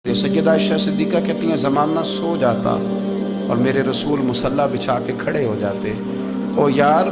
سیدہ عائشہ صدیقہ کہتی ہیں زمانہ سو جاتا اور میرے رسول مصلی بچھا کے کھڑے ہو جاتے، او یار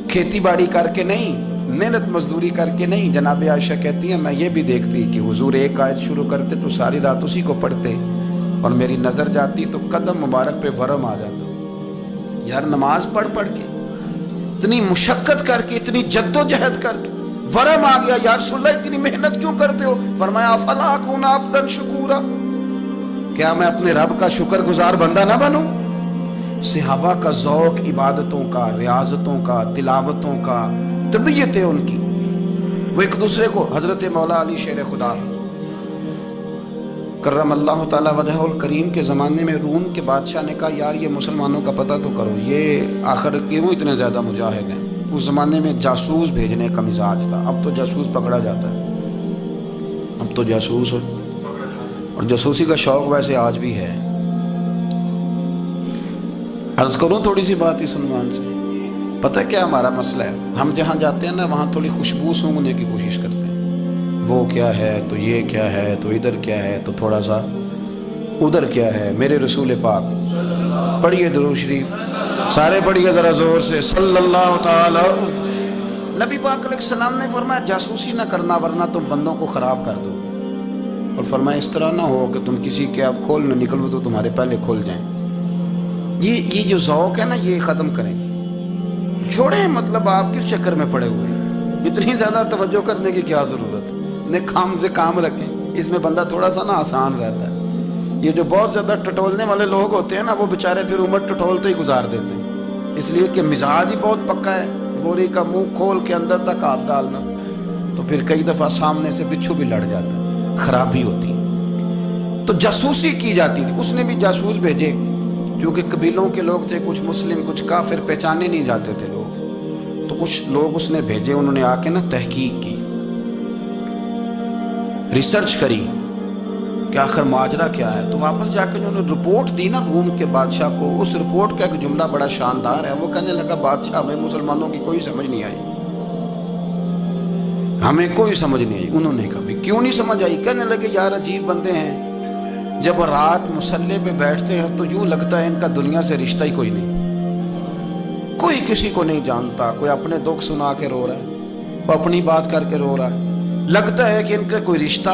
کھیتی باڑی کر کے نہیں، محنت مزدوری کر کے نہیں۔ جناب عائشہ کہتی ہیں میں یہ بھی دیکھتی کہ حضور ایک آیت شروع کرتے تو ساری رات اسی کو پڑھتے، اور میری نظر جاتی تو قدم مبارک پہ ورم آ جاتا۔ یار نماز پڑھ پڑھ کے اتنی مشقت کر کے اتنی جد و جہد کر کے ورم آ گیا، یا رسول اللہ اتنی محنت کیوں کرتے ہو؟ فرمایا افلا اکون عبدا شکورا، کیا میں اپنے رب کا شکر گزار بندہ نہ بنوں؟ صحابہ کا ذوق عبادتوں کا، ریاضتوں کا، تلاوتوں کا، طبیعت ہے ان کی، وہ ایک دوسرے کو۔ حضرت مولا علی شیر خدا کرم اللہ تعالی وجہہ الکریم کے زمانے میں روم کے بادشاہ نے کہا یار یہ مسلمانوں کا پتہ تو کرو، یہ آخر کیوں اتنے زیادہ مجاہد ہیں؟ اس زمانے میں جاسوس بھیجنے کا مزاج تھا، اب تو جاسوس پکڑا جاتا ہے، اب تو جاسوس ہو، اور جاسوسی کا شوق ویسے آج بھی ہے۔ عرض کروں تھوڑی سی بات ہی سنوان سے، پتہ کیا ہمارا مسئلہ ہے؟ ہم جہاں جاتے ہیں نا وہاں تھوڑی خوشبو سونگنے کی کوشش کرتے ہیں، وہ کیا ہے تو یہ کیا ہے تو ادھر کیا ہے تو تھوڑا سا ادھر کیا ہے۔ میرے رسول پاک پڑھیے درود شریف، سارے پڑھیے ذرا زور سے، صلی اللہ تعالی۔ نبی پاک علیہ السلام نے فرمایا جاسوسی نہ کرنا ورنہ تم بندوں کو خراب کر دو، اور فرمایا اس طرح نہ ہو کہ تم کسی کے اب کھولنے نکلو تو تمہارے پہلے کھول جائیں۔ یہ جو ذوق ہے نا یہ ختم کریں، چھوڑیں، مطلب آپ کس چکر میں پڑے ہوئے ہیں؟ اتنی زیادہ توجہ کرنے کی کیا ضرورت ہے؟ نے کام سے کام رکھیں، اس میں بندہ تھوڑا سا نا آسان رہتا ہے۔ یہ جو بہت زیادہ ٹٹولنے والے لوگ ہوتے ہیں نا وہ بیچارے پھر عمر ٹٹولتے ہی گزار دیتے ہیں، اس لیے کہ مزاج ہی بہت پکا ہے، بوری کا منہ کھول کے اندر تک ہاتھ ڈالنا، تو پھر کئی دفعہ سامنے سے بچھو بھی لڑ جاتا ہے، خرابی ہوتی ہے۔ تو جاسوسی کی جاتی تھی، اس نے بھی جاسوس بھیجے، کیونکہ قبیلوں کے لوگ تھے، کچھ مسلم کچھ کافر، پہچانے نہیں جاتے تھے لوگ، تو کچھ لوگ اس نے بھیجے، انہوں نے آ کے نا تحقیق کی، ریسرچ کری کہ آخر ماجرا کیا ہے۔ تو واپس جا کے انہوں نے رپورٹ دی نا روم کے بادشاہ کو، اس رپورٹ کا ایک جملہ بڑا شاندار ہے، وہ کہنے لگا بادشاہ ہمیں مسلمانوں کی کوئی سمجھ نہیں آئی، ہمیں کوئی سمجھ نہیں آئی۔ انہوں نے کہا بھی کیوں نہیں سمجھ آئی؟ کہنے لگے یار عجیب بندے ہیں، جب رات مصلی پہ بیٹھتے ہیں تو یوں لگتا ہے ان کا دنیا سے رشتہ ہی کوئی نہیں، کوئی کسی کو نہیں جانتا، کوئی اپنے دکھ سنا کے رو رہا ہے، کوئی اپنی بات کر کے رو رہا ہے، لگتا ہے کہ ان کا کوئی رشتہ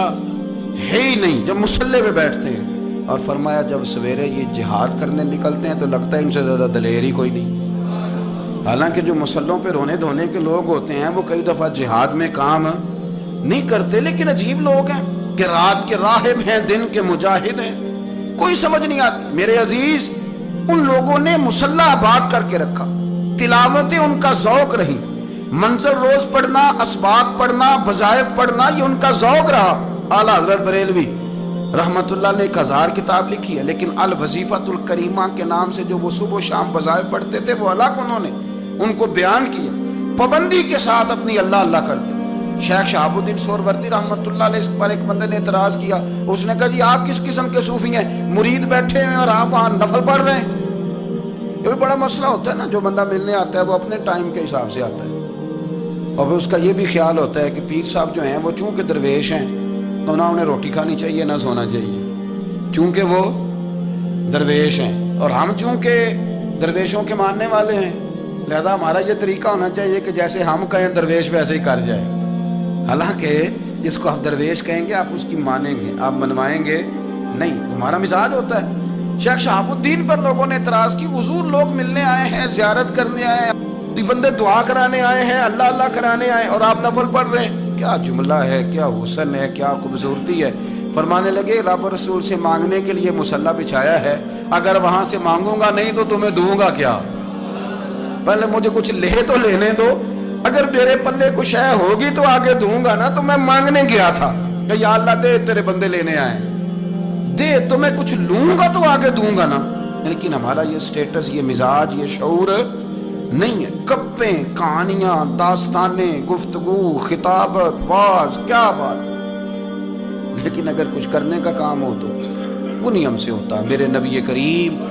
ہے ہی نہیں جب مصلی پہ بیٹھتے ہیں۔ اور فرمایا جب سویرے یہ جہاد کرنے نکلتے ہیں تو لگتا ہے ان سے زیادہ دلیر ہی کوئی نہیں۔ حالانکہ جو مسلوں پہ رونے دھونے کے لوگ ہوتے ہیں وہ کئی دفعہ جہاد میں کام نہیں کرتے، لیکن عجیب لوگ ہیں کہ رات کے راہب ہیں دن کے مجاہد ہیں، کوئی سمجھ نہیں آتی۔ میرے عزیز ان لوگوں نے مصلی آباد کر کے رکھا، تلاوتیں ان کا ذوق رہی، منزل روز پڑھنا، اسباق پڑھنا، وظائف پڑھنا، یہ ان کا ذوق رہا۔ اعلیٰ حضرت بریلوی رحمت اللہ نے 1000 کتاب لکھی ہے، لیکن الوظیفۃ الکریمہ کے نام سے جو وہ صبح و شام وظائف پڑھتے تھے وہ الگ انہوں نے ان کو بیان کیا، پابندی کے ساتھ اپنی اللہ اللہ کرتے۔ شیخ شہاب الدین سہروردی رحمت اللہ علیہ، اس پر ایک بندے نے اعتراض کیا، اس نے کہا جی آپ کس قسم کے صوفی ہیں، مرید بیٹھے ہیں اور آپ وہاں نفل پڑھ رہے ہیں؟ یہ بھی بڑا مسئلہ ہوتا ہے نا، جو بندہ ملنے آتا ہے وہ اپنے ٹائم کے حساب سے آتا ہے، اور اس کا یہ بھی خیال ہوتا ہے کہ پیر صاحب جو ہیں وہ چونکہ درویش ہیں تو نہ انہیں روٹی کھانی چاہیے نہ سونا چاہیے، چونکہ وہ درویش ہیں، اور ہم چونکہ درویشوں کے ماننے والے ہیں لہذا ہمارا یہ طریقہ ہونا چاہیے کہ جیسے ہم کہیں درویش ویسے ہی کر جائے۔ حالانکہ جس کو آپ درویش کہیں گے آپ اس کی مانیں گے، آپ منوائیں گے نہیں، ہمارا مزاج ہوتا ہے۔ شیخ شہاب الدین پر لوگوں نے اعتراض کی، حضور لوگ ملنے آئے ہیں، زیارت کرنے آئے ہیں، بندے دعا کرانے آئے ہیں، اللہ اللہ کرانے آئے، اور آپ نفل پڑھ رہے ہیں، کیا جملہ ہے، کیا حسن ہے، کیا خوبصورتی ہے۔ فرمانے لگے رب رسول سے مانگنے کے لیے مصلی بچھایا ہے، اگر وہاں سے مانگوں گا نہیں تو تمہیں دوں گا کیا؟ پہلے مجھے کچھ لے تو لینے دو، اگر میرے پلے کچھ ہے ہوگی تو آگے دوں گا نا، تو میں مانگنے گیا تھا کہ یا اللہ دے تیرے بندے لینے آئے، دے تو میں کچھ لوں گا تو آگے دوں گا نا۔ لیکن ہمارا یہ سٹیٹس، یہ مزاج، یہ شعور نہیں ہے۔ گپیں، کہانیاں، داستانیں، گفتگو، خطابت، واز، کیا بات، لیکن اگر کچھ کرنے کا کام ہو تو وہ نہیں ہم سے ہوتا۔ میرے نبی کریم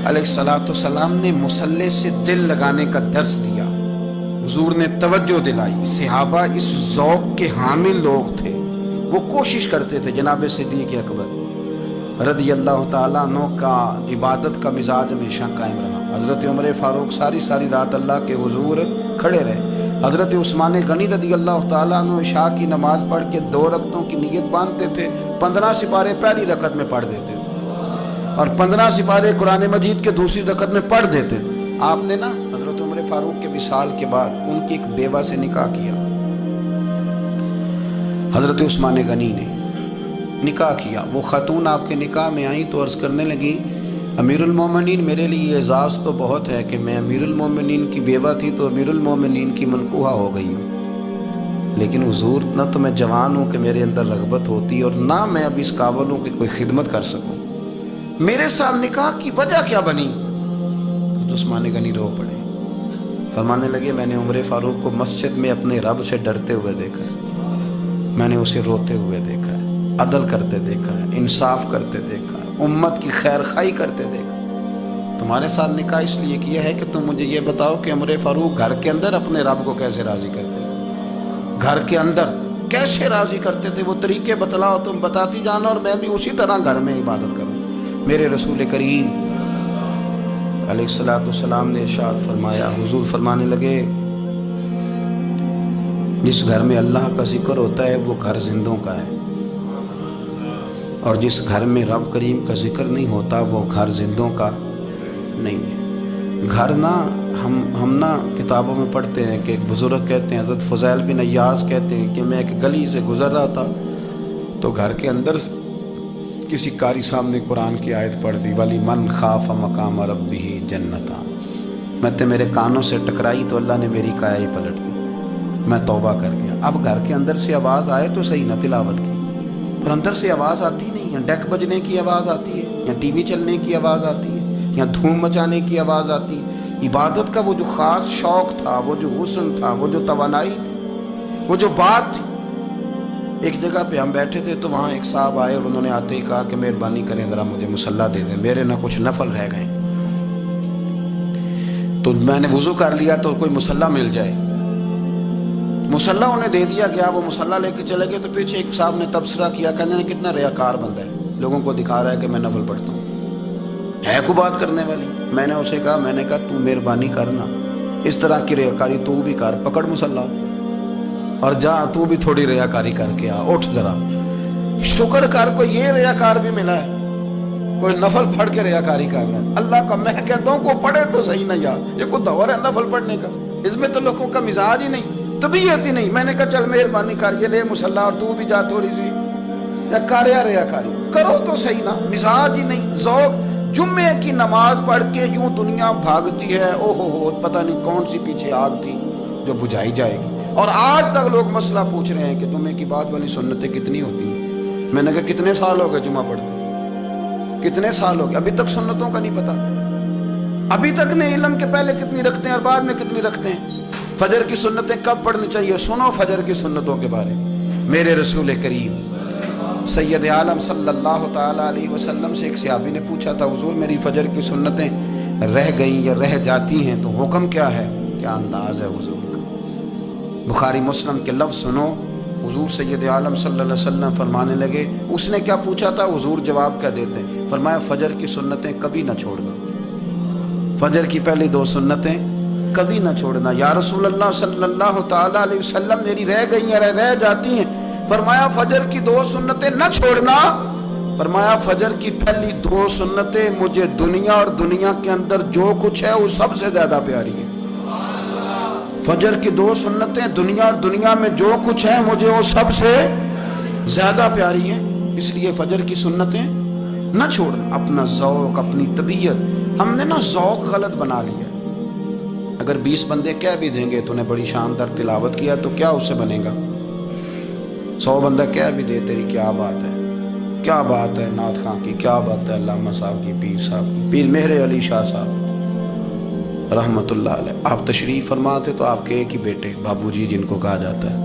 علیہ السلام نے مصلی سے دل لگانے کا درس دیا، حضور نے توجہ دلائی، صحابہ اس ذوق کے حامل لوگ تھے، وہ کوشش کرتے تھے جناب صدیق اکبر رضی اللہ تعالیٰ عنہ کا عبادت کا مزاج ہمیشہ قائم رہا. حضرت عمر فاروق ساری رات اللہ کے حضور کھڑے رہے. حضرت عثمان غنی رضی اللہ تعالیٰ عنہ عشاء کی نماز پڑھ کے 2 رکعتوں کی نیت باندھتے تھے. 15 سپارے پہلی رکعت میں پڑھ دیتے تھے اور 15 سپارے قرآن مجید کے دوسری رکعت میں پڑھ دیتے تھے. آپ نے نا حضرت عمر فاروق کے وصال کے بعد ان کی ایک بیوہ سے نکاح کیا. حضرت عثمان غنی نے نکاح کیا. وہ خاتون آپ کے نکاح میں آئیں تو عرض کرنے لگی امیر المومنین میرے لیے اعزاز تو بہت ہے کہ میں امیر المومنین کی بیوہ تھی تو امیر المومنین کی منکوحہ ہو گئی ہوں، لیکن حضور نہ تو میں جوان ہوں کہ میرے اندر رغبت ہوتی اور نہ میں اب اس قابل ہوں کہ کوئی خدمت کر سکوں، میرے ساتھ نکاح کی وجہ کیا بنی؟ تو عثمان غنی رو پڑے. فرمانے لگے میں نے عمر فاروق کو مسجد میں اپنے رب سے ڈرتے ہوئے دیکھا ہے، میں نے اسے روتے ہوئے دیکھا ہے، عدل کرتے دیکھا ہے، انصاف کرتے دیکھا ہے، امت کی خیر خواہی کرتے دیکھا. تمہارے ساتھ نکاح اس لیے کیا ہے کہ تم مجھے یہ بتاؤ کہ عمر فاروق گھر کے اندر اپنے رب کو کیسے راضی کرتے تھے، گھر کے اندر کیسے راضی کرتے تھے، وہ طریقے بتلاؤ، تم بتاتی جانا اور میں بھی اسی طرح گھر میں عبادت کروں. میرے رسول کریم علیہ السلام نے ارشاد فرمایا، حضور فرمانے لگے جس گھر میں اللہ کا ذکر ہوتا ہے وہ گھر زندوں کا ہے، اور جس گھر میں رب کریم کا ذکر نہیں ہوتا وہ گھر زندوں کا نہیں ہے. گھر نہ ہم نہ کتابوں میں پڑھتے ہیں کہ ایک بزرگ کہتے ہیں، حضرت فضیل بن ایاز کہتے ہیں کہ میں ایک گلی سے گزر رہا تھا تو گھر کے اندر کسی قاری صاحب نے قرآن کی آیت پڑھ دی ولی من خاف مقام ربہ جنتا. میں تے میرے کانوں سے ٹکرائی تو اللہ نے میری کایا ہی پلٹ دی، میں توبہ کر گیا. اب گھر کے اندر سے آواز آئے تو صحیح نہ تلاوت کی، پر اندر سے آواز آتی نہیں، یا ڈیک بجنے کی آواز آتی ہے، یا ٹی وی چلنے کی آواز آتی ہے، یا دھوم مچانے کی آواز آتی ہے. عبادت کا وہ جو خاص شوق تھا، وہ جو حسن تھا، وہ جو توانائی تھی، وہ جو بات تھی. ایک جگہ پہ ہم بیٹھے تھے تو وہاں ایک صاحب آئے اور انہوں نے آتے ہی کہا کہ مہربانی کریں ذرا مجھے مصلی دے دیں، میرے نہ کچھ نفل رہ گئے. تو میں نے وضو کر لیا تو کوئی مصلی مل جائے. مصلی انہیں دے دیا گیا، وہ مصلی لے کے چلے گئے تو پیچھے ایک صاحب نے تبصرہ کیا، کہنے نے کتنا ریاکار بندہ ہے، لوگوں کو دکھا رہا ہے کہ میں نفل پڑھتا ہوں، ہے کو بات کرنے والی. میں نے اسے کہا تو مہربانی کرنا اس طرح کی ریاکاری تو بھی کر، پکڑ مصلی اور جا تو بھی تھوڑی ریاکاری کر کے آ، اٹھ ذرا شکر کر، کوئی یہ ریاکار بھی ملا ہے، کوئی نفل پڑھ کے ریاکاری کر رہا ہے. اللہ کا میں کہتا ہوں کو پڑھے تو صحیح نہ، یار یہ کوئی دور ہے نفل پڑھنے کا، اس میں تو لوگوں کا مزاج ہی نہیں، طبیعت ہی نہیں. میں نے کہا چل مہربانی کر یہ لے مصلی اور تو بھی جا تھوڑی سی یا کر یا ریاکاری کرو تو صحیح نا، مزاج ہی نہیں، ذوق. جمعے کی نماز پڑھ کے یوں دنیا بھاگتی ہے، او ہو پتہ نہیں کون سی پیچھے آگ تھی جو بجھائی جائے گی. اور آج تک لوگ مسئلہ پوچھ رہے ہیں کہ جمعے کی بعد والی سنتیں کتنی ہوتی ہیں. میں نے کہا کتنے سال ہو گئے جمعہ پڑھتے، کتنے سال ہو گئے، ابھی تک سنتوں کا نہیں پتا، ابھی تک نہیں علم کے پہلے کتنی رکھتے ہیں اور بعد میں کتنی رکھتے ہیں. فجر کی سنتیں کب پڑھنی چاہیے، سنو فجر کی سنتوں کے بارے. میرے رسول کریم سید عالم صلی اللہ تعالیٰ علیہ وسلم سے ایک صحابی نے پوچھا تھا حضور میری فجر کی سنتیں رہ گئیں یا رہ جاتی ہیں تو حکم کیا ہے، کیا انداز ہے حضور کا. بخاری مسلم کے لفظ سنو، حضور سید عالم صلی اللہ علیہ وسلم فرمانے لگے. اس نے کیا پوچھا تھا، حضور جواب کیا دیتے ہیں، فرمایا فجر کی سنتیں کبھی نہ چھوڑنا، فجر کی پہلی 2 سنتیں کبھی نہ چھوڑنا. یا رسول اللہ صلی اللہ تعالیٰ علیہ وسلم میری رہ گئی ہیں، رہ جاتی ہیں. فرمایا فجر کی 2 سنتیں نہ چھوڑنا، فرمایا فجر کی پہلی 2 سنتیں مجھے دنیا اور دنیا کے اندر جو کچھ ہے وہ سب سے زیادہ پیاری ہے. فجر کی 2 سنتیں دنیا اور دنیا میں جو کچھ ہے مجھے وہ سب سے زیادہ پیاری ہیں، اس لیے فجر کی سنتیں نہ چھوڑنا. اپنا ذوق، اپنی طبیعت، ہم نے نا ذوق غلط بنا لیا. اگر 20 بندے کہہ بھی دیں گے تو نے بڑی شاندار تلاوت کیا تو کیا اس سے بنے گا، 100 بندہ کہہ بھی دے تیری کیا بات ہے، کیا بات ہے نعت خاں کی، کیا بات ہے علامہ صاحب کی، پیر صاحب کی، پیر مہر علی شاہ صاحب رحمت اللہ علیہ. آپ تشریف فرماتے تو آپ کے ایک ہی بیٹے بابو جی جن کو کہا جاتا ہے،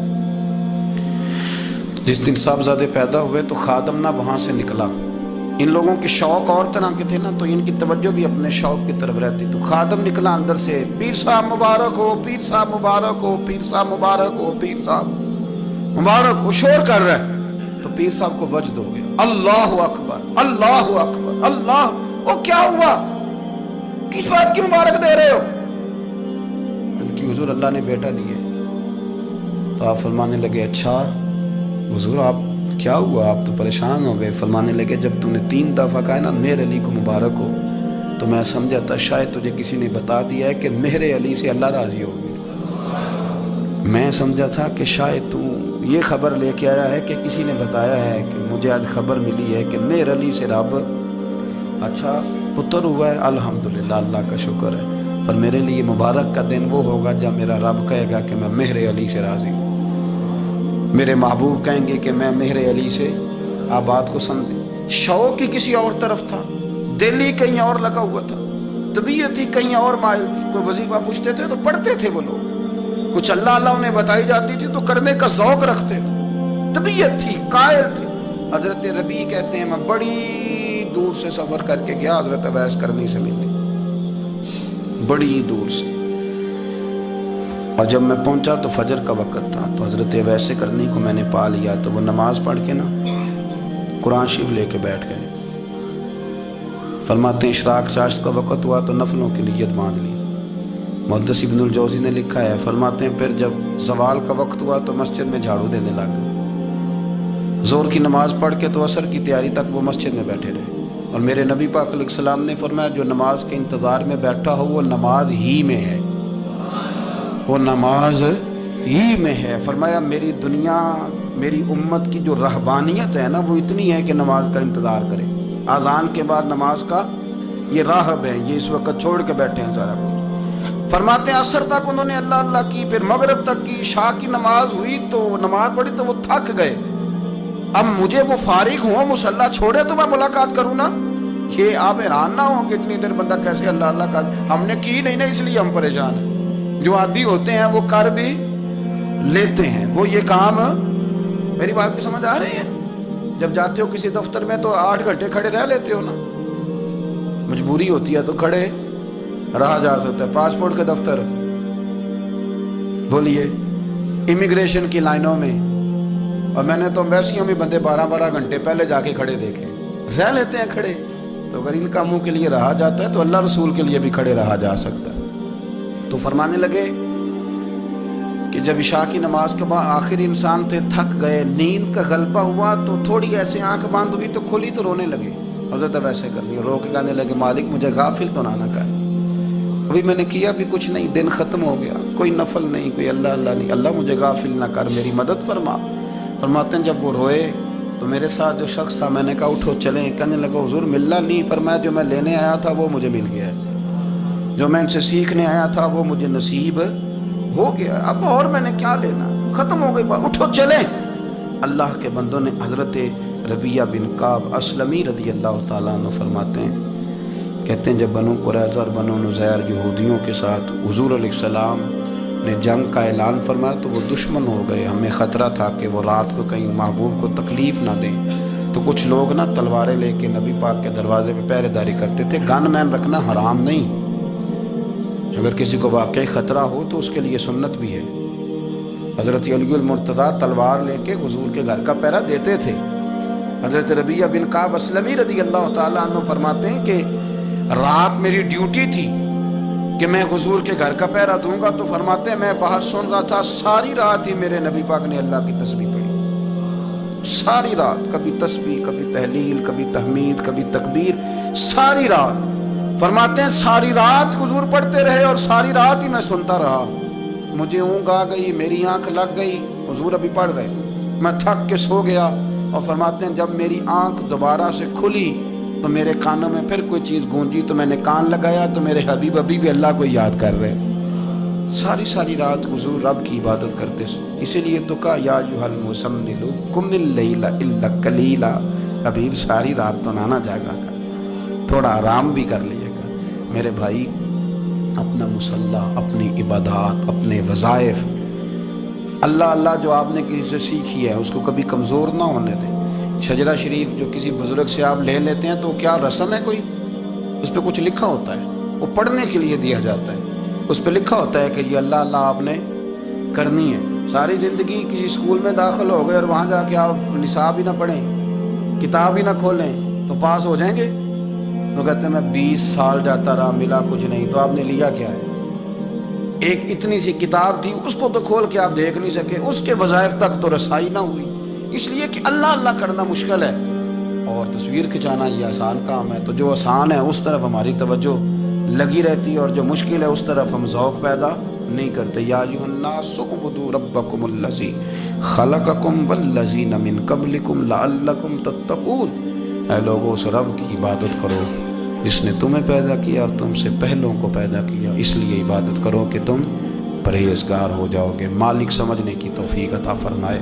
جس دن صاحبزادے پیدا ہوئے تو خادم نہ وہاں سے نکلا. ان لوگوں کے شوق اور طرح کے تھے نا تو ان کی توجہ بھی اپنے شوق کی طرف رہتی. تو خادم نکلا اندر سے، پیر صاحب مبارک ہو، پیر صاحب مبارک ہو، پیر صاحب مبارک ہو، پیر صاحب مبارک. وہ شور کر رہا ہے تو پیر صاحب کو وجد ہو گیا، اللہ اکبر اللہ اکبر اللہ، وہ کیا ہوا، کس بات کی مبارک دے رہے ہو؟ عرض کی حضور اللہ نے بیٹا دیے۔ تو آپ فرمانے لگے اچھا حضور آپ کیا ہوا، آپ تو پریشان ہو گئے۔ فرمانے لگے جب تو نے 3 دفعہ کہا نا مہر علی کو مبارک ہو، تو میں سمجھا تھا شاید تجھے کسی نے بتا دیا ہے کہ مہر علی سے اللہ راضی ہوگی۔ میں سمجھا تھا کہ شاید تو یہ خبر لے کے آیا ہے کہ کسی نے بتایا ہے کہ مجھے آج خبر ملی ہے کہ مہر علی سے رب اچھا پتر ہوا ہے، الحمدللہ اللہ کا شکر ہے، پر میرے لیے مبارک کا دن وہ ہوگا جب میرا رب کہے گا کہ میں مہر علی سے راضی ہوں، میرے محبوب کہیں گے کہ میں مہر علی سے۔ آپ بات کو سمجھیں، شوق ہی کسی اور طرف تھا، دل ہی کہیں اور لگا ہوا تھا، طبیعت ہی کہیں اور مائل تھی۔ کوئی وظیفہ پوچھتے تھے تو پڑھتے تھے وہ لوگ، کچھ اللہ اللہ انہیں بتائی جاتی تھی تو کرنے کا ذوق رکھتے تھے، طبیعت تھی، قائل تھی۔ حضرت ربیع کہتے ہیں میں بڑی دور سے سفر کر کے گیا حضرت اویس کرنی سے ملنے، بڑی دور سے، اور جب میں پہنچا تو فجر کا وقت تھا، تو حضرت اویس کرنی کو میں نے پا لیا، تو وہ نماز پڑھ کے نا قرآن شریف لے کے بیٹھ گئے۔ فرماتے ہیں اشراق چاشت کا وقت ہوا تو نفلوں کی نیت باندھ لی۔ محدث ابن الجوزی نے لکھا ہے، فرماتے ہیں پھر جب زوال کا وقت ہوا تو مسجد میں جھاڑو دینے لگ گئے۔ زور کی نماز پڑھ کے تو عصر کی تیاری تک وہ مسجد میں بیٹھے رہے، اور میرے نبی پاک علیہ السلام نے فرمایا جو نماز کے انتظار میں بیٹھا ہو وہ نماز ہی میں ہے، وہ نماز ہی میں ہے۔ فرمایا میری دنیا میری امت کی جو رہبانیت ہے نا وہ اتنی ہے کہ نماز کا انتظار کرے، اذان کے بعد نماز کا یہ راہب ہے، یہ اس وقت چھوڑ کے بیٹھے ہیں سارا کچھ۔ فرماتے ہیں عصر تک انہوں نے اللہ اللہ کی، پھر مغرب تک کی، عشاء کی نماز ہوئی تو نماز پڑھی تو وہ تھک گئے، اب مجھے وہ فارغ ہوں مصلی چھوڑے تو میں ملاقات کروں نا۔ یہ آپ حیران نہ ہوں کہ اتنی دیر بندہ کیسے اللہ اللہ کر، ہم نے کی نہیں نا اس لیے ہم پریشان ہیں، جو عادی ہوتے ہیں وہ کر بھی لیتے ہیں، وہ یہ کام۔ میری بات کی سمجھ آ رہی ہے؟ جب جاتے ہو کسی دفتر میں تو 8 گھنٹے کھڑے رہ لیتے ہو نا، مجبوری ہوتی ہے تو کھڑے رہا جا سکتا ہے۔ پاسپورٹ کے دفتر بولیے، امیگریشن کی لائنوں میں، اور میں نے تو ایمبیسیوں میں بندے 12 گھنٹے پہلے جا کے کھڑے دیکھے، رہ لیتے ہیں کھڑے۔ تو اگر ان کاموں کے لیے رہا جاتا ہے تو اللہ رسول کے لیے بھی کھڑے رہا جا سکتا ہے۔ تو فرمانے لگے کہ جب عشاء کی نماز کے بعد آخر انسان تھے، تھک گئے، نیند کا غلبہ ہوا تو تھوڑی ایسے آنکھ بند ہوئی تو کھلی تو رونے لگے۔ حضرت ویسے کر لیا، رو کے کہنے لگے مالک مجھے غافل تو نہ کر، ابھی میں نے کیا بھی کچھ نہیں، دن ختم ہو گیا، کوئی نفل نہیں، کوئی اللہ اللہ نہیں، اللہ مجھے غافل نہ کر، میری مدد فرما۔ فرماتے ہیں جب وہ روئے تو میرے ساتھ جو شخص تھا میں نے کہا اٹھو چلیں، کہنے لگا حضور ملنا نہیں، فرمایا جو میں لینے آیا تھا وہ مجھے مل گیا ہے، جو میں ان سے سیکھنے آیا تھا وہ مجھے نصیب ہو گیا، اب اور میں نے کیا لینا، ختم ہو گئی بات، اٹھو چلیں۔ اللہ کے بندوں نے حضرت ربیعہ بن کعب اسلمی رضی اللہ تعالیٰ عنہ فرماتے ہیں، کہتے ہیں جب بنو قریظہ اور بنو نذیر یہودیوں کے ساتھ حضور علیہ السلام نے جنگ کا اعلان فرمایا تو وہ دشمن ہو گئے، ہمیں خطرہ تھا کہ وہ رات کو کہیں محبوب کو تکلیف نہ دیں، تو کچھ لوگ نا تلواریں لے کے نبی پاک کے دروازے پہ پہرے داری کرتے تھے۔ گن مین رکھنا حرام نہیں، اگر کسی کو واقعی خطرہ ہو تو اس کے لیے سنت بھی ہے۔ حضرت علی المرتضیٰ تلوار لے کے حضور کے گھر کا پہرا دیتے تھے۔ حضرت ربیعہ بن کعب اسلمی رضی اللہ تعالیٰ عنہ فرماتے ہیں کہ رات میری ڈیوٹی تھی کہ میں حضور کے گھر کا پہرا دوں گا، تو فرماتے ہیں میں باہر سن رہا تھا، ساری رات ہی میرے نبی پاک نے اللہ کی تسبیح پڑھی، ساری رات، کبھی تسبیح، کبھی تحلیل، کبھی تحمید، کبھی تکبیر، ساری رات۔ فرماتے ہیں ساری رات حضور پڑھتے رہے اور ساری رات ہی میں سنتا رہا، مجھے اونگ آ گئی، میری آنکھ لگ گئی، حضور ابھی پڑھ رہے، میں تھک کے سو گیا، اور فرماتے ہیں جب میری آنکھ دوبارہ سے کھلی تو میرے کانوں میں پھر کوئی چیز گونجی، تو میں نے کان لگایا تو میرے حبیب ابھی بھی اللہ کو یاد کر رہے، ساری رات حضور رب کی عبادت کرتے، اسی لیے تو کہا یا ایھا المزمل قم اللیل الا قلیلا، حبیب ساری رات تو نہ جاگا کر، تھوڑا آرام بھی کر لیے گا۔ میرے بھائی اپنا مصلی، اپنی عبادات، اپنے وظائف، اللہ اللہ جو آپ نے کسی سے سیکھی ہے اس کو کبھی کمزور نہ ہونے دیں۔ شجرہ شریف جو کسی بزرگ سے آپ لے لیتے ہیں تو کیا رسم ہے کوئی؟ اس پہ کچھ لکھا ہوتا ہے، وہ پڑھنے کے لیے دیا جاتا ہے، اس پہ لکھا ہوتا ہے کہ یہ اللہ اللہ آپ نے کرنی ہے۔ ساری زندگی کسی اسکول میں داخل ہو گئے اور وہاں جا کے آپ نصاب ہی نہ پڑھیں، کتاب ہی نہ کھولیں تو پاس ہو جائیں گے؟ تو کہتے ہیں میں 20 سال جاتا رہا ملا کچھ نہیں. تو آپ نے لیا کیا ہے؟ ایک اتنی سی کتاب تھی، اس کو تو کھول کے آپ دیکھ نہیں سکے، اس کے وظائف تک تو رسائی نہ ہوئی، اس لیے کہ اللہ اللہ کرنا مشکل ہے اور تصویر کھنچانا یہ آسان کام ہے. تو جو آسان ہے اس طرف ہماری توجہ لگی رہتی ہے اور جو مشکل ہے اس طرف ہم ذوق پیدا نہیں کرتے. یا ایھا الناس اعبدوا ربکم الذی خلقکم والذین من قبلکم لعلکم تتقون. اے لوگوں اس رب کی عبادت کرو جس نے تمہیں پیدا کیا اور تم سے پہلوں کو پیدا کیا، اس لیے عبادت کرو کہ تم پرہیزگار ہو جاؤ گے. مالک سمجھنے کی توفیق عطا فرمائے.